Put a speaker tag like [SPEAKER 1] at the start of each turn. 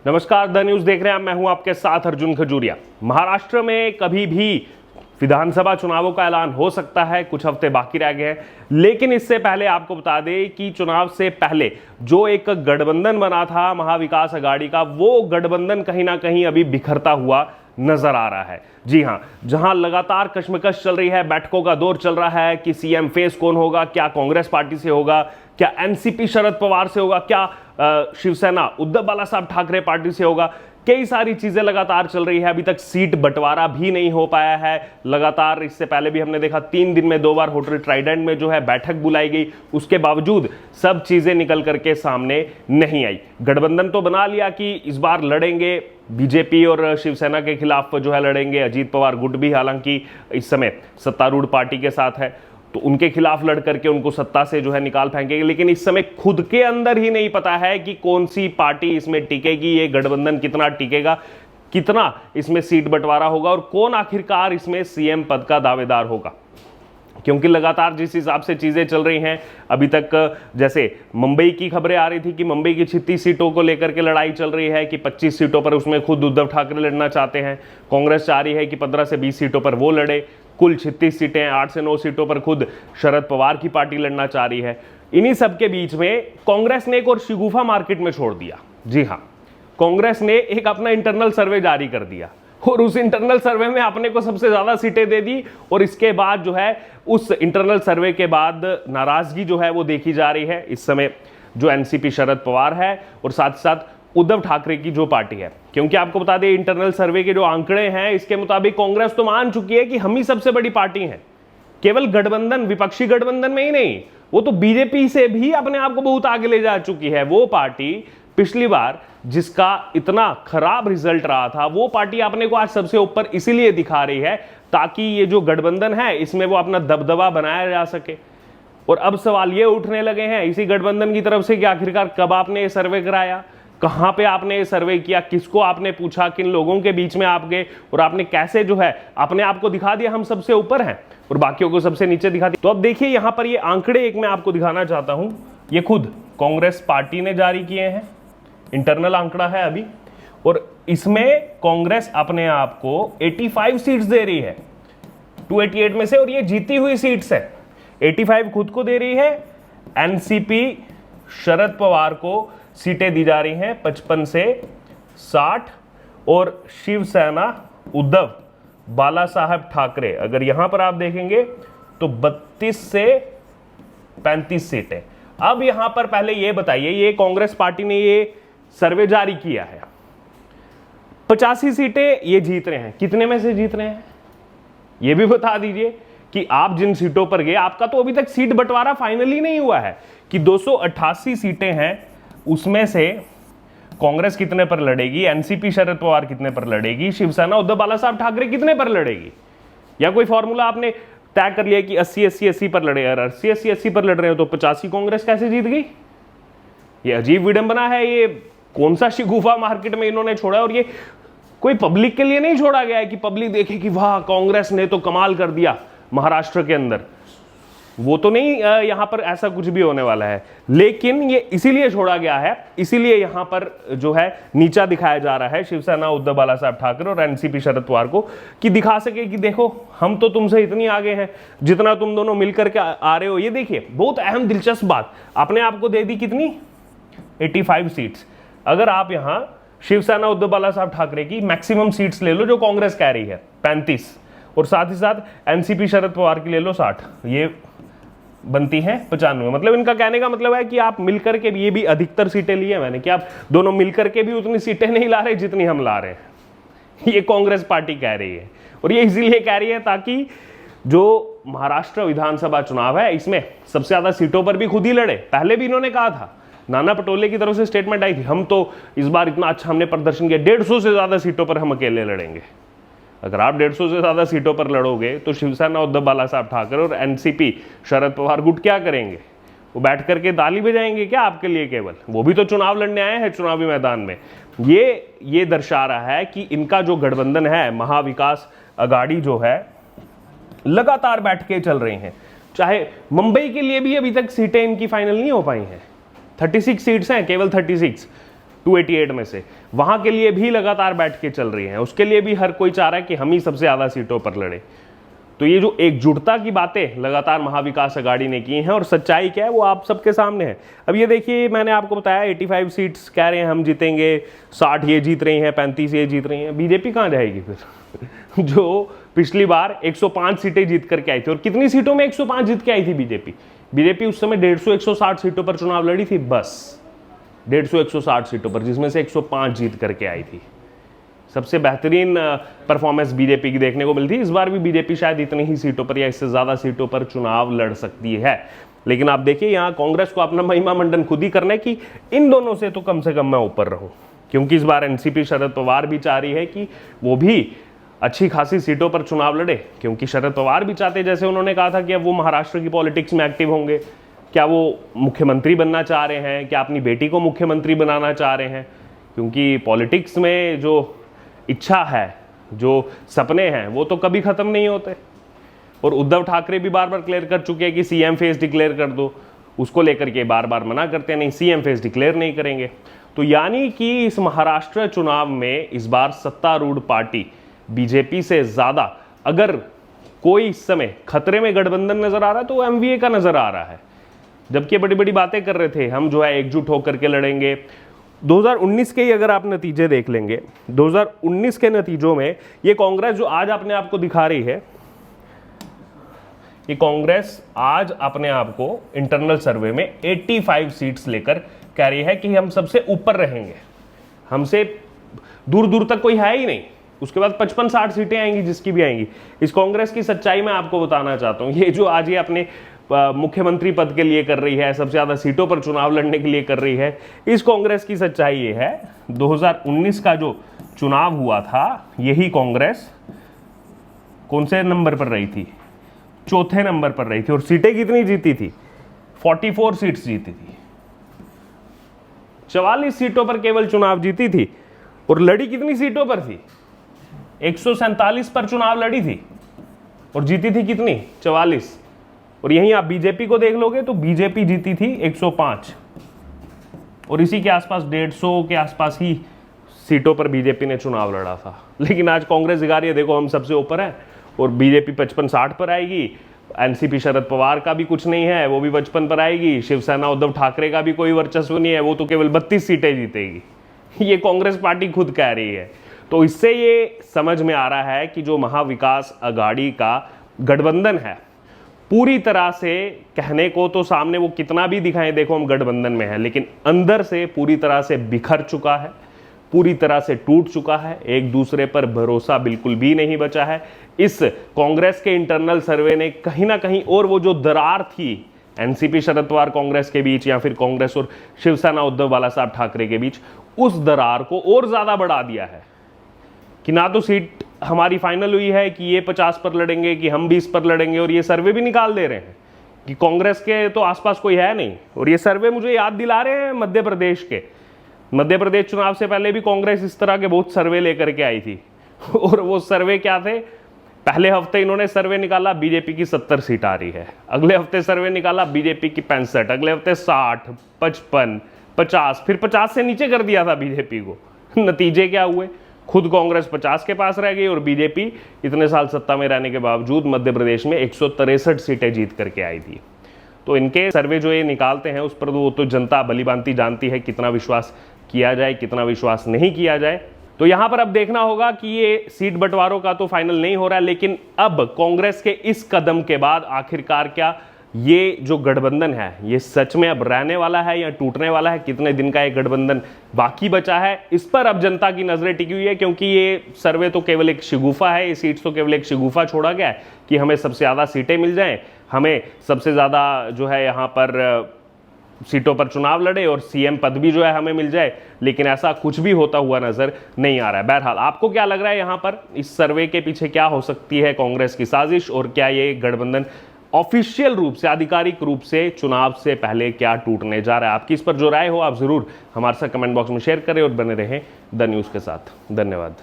[SPEAKER 1] नमस्कार, the news देख रहे हैं। मैं हूं आपके साथ अर्जुन खजूरिया। महाराष्ट्र में कभी भी विधानसभा चुनावों का ऐलान हो सकता है, कुछ हफ्ते बाकी रह गए हैं। लेकिन इससे पहले आपको बता दें कि चुनाव से पहले जो एक गठबंधन बना था महाविकास अघाड़ी का, वो गठबंधन कहीं ना कहीं अभी बिखरता हुआ नजर आ रहा है। जी हां, जहां लगातार कश्मकश चल रही है, बैठकों का दौर चल रहा है कि सीएम फेस कौन होगा, क्या कांग्रेस पार्टी से होगा, क्या एनसीपी शरद पवार से होगा, क्या शिवसेना उद्धव बालासाहब ठाकरे पार्टी से होगा। कई सारी चीजें लगातार चल रही है। अभी तक सीट बंटवारा भी नहीं हो पाया है। लगातार इससे पहले भी हमने देखा 3 दिन में 2 बार होटल ट्राइडेंट में जो है बैठक बुलाई गई, उसके बावजूद सब चीजें निकल करके सामने नहीं आई। गठबंधन तो बना लिया कि इस बार लड़ेंगे, बीजेपी और शिवसेना के खिलाफ जो है लड़ेंगे। अजीत पवार गुट भी हालांकि इस समय सत्तारूढ़ पार्टी के साथ है, तो उनके खिलाफ लड़ करके उनको सत्ता से जो है निकाल फेंकेंगे। लेकिन इस समय खुद के अंदर ही नहीं पता है कि कौन सी पार्टी इसमें टिकेगी, ये गठबंधन कितना टिकेगा, कितना इसमें सीट बंटवारा होगा और कौन आखिरकार इसमें सीएम पद का दावेदार होगा। क्योंकि लगातार जिस हिसाब से चीजें चल रही हैं, अभी तक जैसे मुंबई की खबरें आ रही थी कि मुंबई की 36 सीटों को लेकर के लड़ाई चल रही है कि 25 सीटों पर उसमें खुद उद्धव ठाकरे लड़ना चाहते हैं। कांग्रेस चाह रही है कि 15 से 20 सीटों पर वो लड़े। कुल 36 सीटें, 8 से 9 सीटों पर खुद शरद पवार की पार्टी लड़ना चाह रही है। इन्हीं सबके बीच में कांग्रेस ने एक और शिगुफा मार्केट में छोड़ दिया। जी हां, कांग्रेस ने एक अपना इंटरनल सर्वे जारी कर दिया और उस इंटरनल सर्वे में अपने को सबसे ज्यादा सीटें दे दी। और इसके बाद जो है उस इंटरनल सर्वे के बाद नाराजगी जो है वो देखी जा रही है इस समय जो एनसीपी शरद पवार है और साथ साथ उद्धव ठाकरे की जो पार्टी है। क्योंकि आपको बता दें, इंटरनल सर्वे के जो आंकड़े हैं इसके मुताबिक कांग्रेस तो मान चुकी है कि हम ही सबसे बड़ी पार्टी है। केवल गठबंधन, विपक्षी गठबंधन में ही नहीं, वो तो बीजेपी से भी अपने आप को बहुत आगे ले जा चुकी है। वो पार्टी पिछली बार जिसका इतना खराब रिजल्ट रहा था, वो पार्टी अपने को आज सबसे ऊपर इसीलिए दिखा रही है ताकि ये जो गठबंधन है इसमें वो अपना दबदबा बनाया जा सके। और अब सवाल ये उठने लगे हैं इसी गठबंधन की तरफ से कि आखिरकार कब आपने ये सर्वे कराया, कहां पे आपने ये सर्वे किया, किसको आपने पूछा, किन लोगों के बीच में आप गए और आपने कैसे जो है अपने आप को दिखा दिया हम सबसे ऊपर हैं और बाकियों को सबसे नीचे दिखा दिया। तो अब देखिए यहां पर ये आंकड़े एक मैं आपको दिखाना चाहता हूं। ये खुद कांग्रेस पार्टी ने जारी किए हैं, इंटरनल आंकड़ा है अभी, और इसमें कांग्रेस अपने आप को 85 सीट्स दे रही है 288 में से, और ये जीती हुई सीट्स है। 85 खुद को दे रही है। एनसीपी शरद पवार को सीटें दी जा रही हैं 55 से 60 और शिवसेना उद्धव बालासाहब ठाकरे, अगर यहां पर आप देखेंगे तो 32 से 35 सीटें। अब यहां पर पहले ये बताइए, ये कांग्रेस पार्टी ने ये सर्वे जारी किया है, 85 सीटें ये जीत रहे हैं। कितने में से जीत रहे हैं ये भी बता दीजिए कि आप जिन सीटों पर गए, आपका तो अभी तक सीट बंटवारा फाइनली नहीं हुआ है कि 288 सीटें हैं, उसमें से कांग्रेस कितने पर लड़ेगी, एनसीपी शरद पवार कितने पर लड़ेगी, शिवसेना उद्धव बालासाहब ठाकरे कितने पर लड़ेगी, या कोई फॉर्मूला आपने तय कर लिया कि 80-80-80 पर लड़ेगा। 80-80-80 पर लड़ रहे हो तो 85 कांग्रेस कैसे जीत गई? ये अजीब विडंबना है। ये कौन सा शिगुफा मार्केट में इन्होंने छोड़ा? और ये कोई पब्लिक के लिए नहीं छोड़ा गया है कि पब्लिक देखे कि वाह कांग्रेस ने तो कमाल कर दिया महाराष्ट्र के अंदर। वो तो नहीं, यहां पर ऐसा कुछ भी होने वाला है। लेकिन ये इसीलिए छोड़ा गया है, इसीलिए यहां पर जो है नीचा दिखाया जा रहा है शिवसेना उद्धव बालासाहब ठाकरे और एनसीपी शरद पवार को, कि दिखा सके कि देखो हम तो तुमसे इतनी आगे हैं जितना तुम दोनों मिलकर के आ रहे हो। ये देखिए बहुत अहम दिलचस्प बात, अपने आप को दे दी कितनी, 85 सीट्स। अगर आप यहां शिवसेना उद्धव बालासाहब ठाकरे की मैक्सिमम सीट्स ले लो जो कांग्रेस कह रही है 35, और साथ ही साथ एनसीपी शरद पवार की ले लो 60, ये बनती हैं 95। मतलब इनका कहने का मतलब है कि आप मिलकर के भी, ये भी अधिकतर सीटें ली है मैंने, कि आप दोनों मिलकर के भी उतनी सीटें नहीं ला रहे जितनी हम ला रहे हैं। ये कांग्रेस पार्टी कह रही है, और ये इसीलिए कह रही है ताकि जो महाराष्ट्र विधानसभा चुनाव है इसमें सबसे ज्यादा सीटों पर भी खुद ही लड़े। पहले भी इन्होंने कहा था, नाना पटोले की तरफ से स्टेटमेंट आई थी, हम तो इस बार इतना अच्छा हमने प्रदर्शन किया, 150 से ज्यादा सीटों पर हम अकेले लड़ेंगे। अगर आप 150 से ज्यादा सीटों पर लड़ोगे तो शिवसेना उद्धव बालासाहब ठाकरे और एनसीपी शरद पवार गुट क्या करेंगे? वो बैठ करके ताली बजाएंगे क्या आपके लिए? केवल वो भी तो चुनाव लड़ने आए हैं चुनावी मैदान में। ये दर्शा रहा है कि इनका जो गठबंधन है महाविकास अघाड़ी जो है, लगातार बैठकें चल रही हैं। चाहे मुंबई के लिए भी अभी तक सीटें इनकी फाइनल नहीं हो पाई हैं। 36 सीट्स हैं, केवल 36। 288 में से, वहां के लिए भी लगातार बैठ के चल रही हैं। उसके लिए भी हर कोई चाह रहा है कि हम ही सबसे ज्यादा सीटों पर लड़े। तो ये जो एकजुटता की बातें लगातार महाविकास अघाड़ी ने की हैं, और सच्चाई क्या है वो आप सबके सामने है। अब ये देखिए, मैंने आपको बताया 85 सीट्स कह रहे हैं हम जीतेंगे, 60 ये जीत रही हैं, 35 ये जीत रही हैं। बीजेपी कहां जाएगी फिर? जो पिछली बार 105 सीटें जीत करके आई थी, और कितनी सीटों में 105 जीत के आई थी बीजेपी उस समय 150-160 सीटों पर चुनाव लड़ी थी, बस 150-160 सीटों पर, जिसमें से 105 जीत करके आई थी। सबसे बेहतरीन परफॉर्मेंस बीजेपी की देखने को मिलती है। इस बार भी बीजेपी शायद इतनी ही सीटों पर या इससे ज्यादा सीटों पर चुनाव लड़ सकती है। लेकिन आप देखिए, यहां कांग्रेस को अपना महिमा मंडन खुद ही करना है कि इन दोनों से तो कम मैं ऊपर रहूं, क्योंकि इस बार एनसीपी शरद पवार भी चाह रही है कि वो भी अच्छी खासी सीटों पर चुनाव लड़े, क्योंकि शरद पवार भी चाहते, जैसे उन्होंने कहा था कि अब वो महाराष्ट्र की पॉलिटिक्स में एक्टिव होंगे। क्या वो मुख्यमंत्री बनना चाह रहे हैं? क्या अपनी बेटी को मुख्यमंत्री बनाना चाह रहे हैं? क्योंकि पॉलिटिक्स में जो इच्छा है, जो सपने हैं, वो तो कभी खत्म नहीं होते। और उद्धव ठाकरे भी बार बार क्लियर कर चुके हैं कि सीएम फेस डिक्लेयर कर दो, उसको लेकर के बार बार मना करते हैं, नहीं सीएम फेस डिक्लेयर नहीं करेंगे। तो यानी कि इस महाराष्ट्र चुनाव में इस बार सत्तारूढ़ पार्टी बीजेपी से ज्यादा अगर कोई इस समय खतरे में गठबंधन नजर आ रहा है तो एमवीए का नजर आ रहा है। जबकि बड़ी बड़ी बातें कर रहे थे, हम जो है एकजुट होकर के लड़ेंगे। 2019 के ही अगर आप नतीजे देख लेंगे, 2019 के नतीजों में ये कांग्रेस जो आज अपने आप को दिखा रही है, ये कांग्रेस आज अपने आप को इंटरनल सर्वे में 85 सीट्स लेकर कह रही है कि हम सबसे ऊपर रहेंगे, हमसे दूर दूर तक कोई है ही नहीं। उसके बाद 55-60 सीटें आएंगी, जिसकी भी आएंगी। इस कांग्रेस की सच्चाई मैं आपको बताना चाहता हूं। ये जो आज ये अपने मुख्यमंत्री पद के लिए कर रही है, सबसे ज्यादा सीटों पर चुनाव लड़ने के लिए कर रही है, इस कांग्रेस की सच्चाई ये है, 2019 का जो चुनाव हुआ था, यही कांग्रेस कौन से नंबर पर रही थी? चौथे नंबर पर रही थी। और सीटें कितनी जीती थी? 44 सीट्स जीती थी। 44 सीटों पर केवल चुनाव जीती थी। और लड़ी कितनी सीटों पर थी? 147 पर चुनाव लड़ी थी और जीती थी कितनी? 44। और यहीं आप बीजेपी को देख लोगे तो बीजेपी जीती थी 105 और इसी के आसपास 150 के आसपास ही सीटों पर बीजेपी ने चुनाव लड़ा था। लेकिन आज कांग्रेस दिखा रही है, देखो हम सबसे ऊपर है, और बीजेपी 55-60 पर आएगी। एनसीपी शरद पवार का भी कुछ नहीं है, वो भी 55 पर आएगी। शिवसेना उद्धव ठाकरे का भी कोई वर्चस्व नहीं है, वो तो केवल 32 सीटें जीतेगी। ये कांग्रेस पार्टी खुद कह रही है। तो इससे ये समझ में आ रहा है कि जो महाविकास अघाड़ी का गठबंधन है, पूरी तरह से कहने को तो सामने वो कितना भी दिखाएं, देखो हम गठबंधन में हैं, लेकिन अंदर से पूरी तरह से बिखर चुका है, पूरी तरह से टूट चुका है। एक दूसरे पर भरोसा बिल्कुल भी नहीं बचा है। इस कांग्रेस के इंटरनल सर्वे ने कहीं ना कहीं, और वो जो दरार थी एनसीपी शरद पवार कांग्रेस के बीच या फिर कांग्रेस और शिवसेना उद्धव बाला साहब ठाकरे के बीच, उस दरार को और ज्यादा बढ़ा दिया है कि ना तो सीट हमारी फाइनल हुई है कि ये 50 पर लड़ेंगे कि हम 20 पर लड़ेंगे, और ये सर्वे भी निकाल दे रहे हैं कि कांग्रेस के तो आसपास कोई है नहीं। और ये सर्वे मुझे याद दिला रहे हैं मध्य प्रदेश के। मध्य प्रदेश चुनाव से पहले भी कांग्रेस इस तरह के बहुत सर्वे लेकर के आई थी, और वो सर्वे क्या थे? पहले हफ्ते इन्होंने सर्वे निकाला, बीजेपी की 70 सीट आ रही है। अगले हफ्ते सर्वे निकाला, बीजेपी की 65, अगले हफ्ते 60, 55, 50, फिर 50 से नीचे कर दिया था बीजेपी को। नतीजे क्या हुए? खुद कांग्रेस 50 के पास रह गई और बीजेपी इतने साल सत्ता में रहने के बावजूद मध्य प्रदेश में 163 सीटें जीत करके आई थी। तो इनके सर्वे जो ये निकालते हैं उस पर वो तो जनता भलीभांति जानती है, कितना विश्वास किया जाए, कितना विश्वास नहीं किया जाए। तो यहां पर अब देखना होगा कि ये सीट बंटवारों का तो फाइनल नहीं हो रहा है, लेकिन अब कांग्रेस के इस कदम के बाद आखिरकार क्या ये जो गठबंधन है ये सच में अब रहने वाला है या टूटने वाला है? कितने दिन का ये गठबंधन बाकी बचा है, इस पर अब जनता की नजरें टिकी हुई है, क्योंकि ये सर्वे तो केवल एक शिगुफा है, ये सीट्स तो केवल एक शिगुफा छोड़ा गया है कि हमें सबसे ज्यादा सीटें मिल जाएं, हमें सबसे ज्यादा जो है यहाँ पर सीटों पर चुनाव लड़े और सीएम पद भी जो है हमें मिल जाए। लेकिन ऐसा कुछ भी होता हुआ नजर नहीं आ रहा है। बहरहाल आपको क्या लग रहा है, यहाँ पर इस सर्वे के पीछे क्या हो सकती है कांग्रेस की साजिश, और क्या ये गठबंधन ऑफिशियल रूप से, आधिकारिक रूप से चुनाव से पहले क्या टूटने जा रहा है? आपकी इस पर जो राय हो आप जरूर हमारे साथ कमेंट बॉक्स में शेयर करें और बने रहें द न्यूज़ के साथ। धन्यवाद।